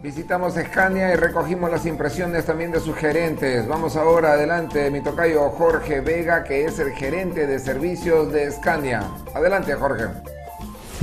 Visitamos Scania y recogimos las impresiones también de sus gerentes. Vamos ahora adelante, mi tocayo Jorge Vega, que es el gerente de servicios de Scania. Adelante, Jorge.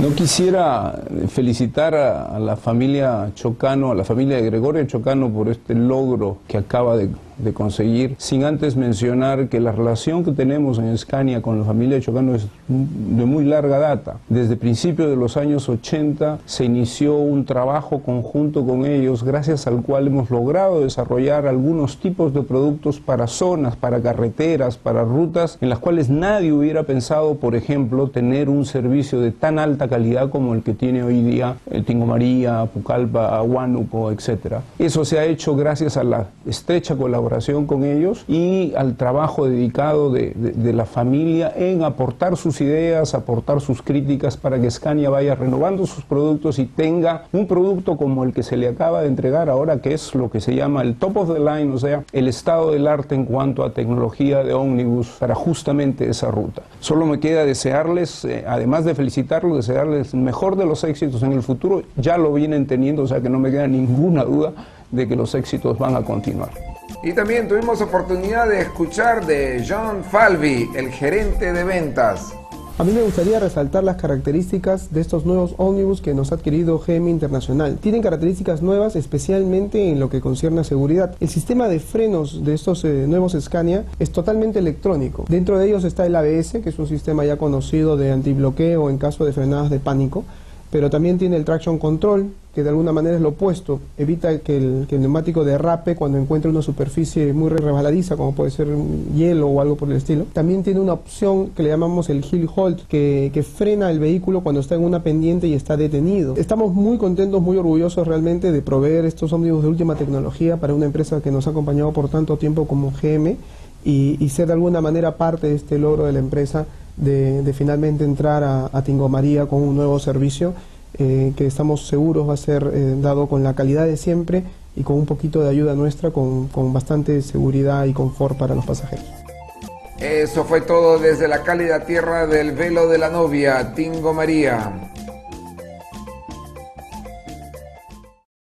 No quisiera felicitar a la familia Chocano, a la familia de Gregorio Chocano por este logro que acaba de conseguir, sin antes mencionar que la relación que tenemos en Scania con la familia Chocano es de muy larga data. Desde principios de los años 80 se inició un trabajo conjunto con ellos, gracias al cual hemos logrado desarrollar algunos tipos de productos para zonas, para carreteras, para rutas en las cuales nadie hubiera pensado, por ejemplo, tener un servicio de tan alta calidad como el que tiene hoy día el Tingo María, Pucallpa, Huánuco, etc. Eso se ha hecho gracias a la estrecha colaboración con ellos y al trabajo dedicado de la familia en aportar sus ideas, aportar sus críticas para que Scania vaya renovando sus productos y tenga un producto como el que se le acaba de entregar ahora, que es lo que se llama el top of the line, o sea, el estado del arte en cuanto a tecnología de ómnibus para justamente esa ruta. Solo me queda desearles, además de felicitarlos, desearles el mejor de los éxitos en el futuro. Ya lo vienen teniendo, o sea que no me queda ninguna duda de que los éxitos van a continuar. Y también tuvimos oportunidad de escuchar de John Falvey, el gerente de ventas. A mí me gustaría resaltar las características de estos nuevos ómnibus que nos ha adquirido GM Internacional. Tienen características nuevas, especialmente en lo que concierne a seguridad. El sistema de frenos de estos nuevos Scania es totalmente electrónico. Dentro de ellos está el ABS, que es un sistema ya conocido de antibloqueo en caso de frenadas de pánico, pero también tiene el traction control, que de alguna manera es lo opuesto, evita que el neumático derrape cuando encuentra una superficie muy resbaladiza, como puede ser hielo o algo por el estilo. También tiene una opción que le llamamos el hill halt, que frena el vehículo cuando está en una pendiente y está detenido. Estamos muy contentos, muy orgullosos realmente de proveer estos ómnibus de última tecnología para una empresa que nos ha acompañado por tanto tiempo como GM y ser de alguna manera parte de este logro de la empresa de finalmente entrar a Tingo María con un nuevo servicio que estamos seguros va a ser dado con la calidad de siempre y con un poquito de ayuda nuestra, con bastante seguridad y confort para los pasajeros. Eso fue todo desde la cálida tierra del velo de la novia, Tingo María.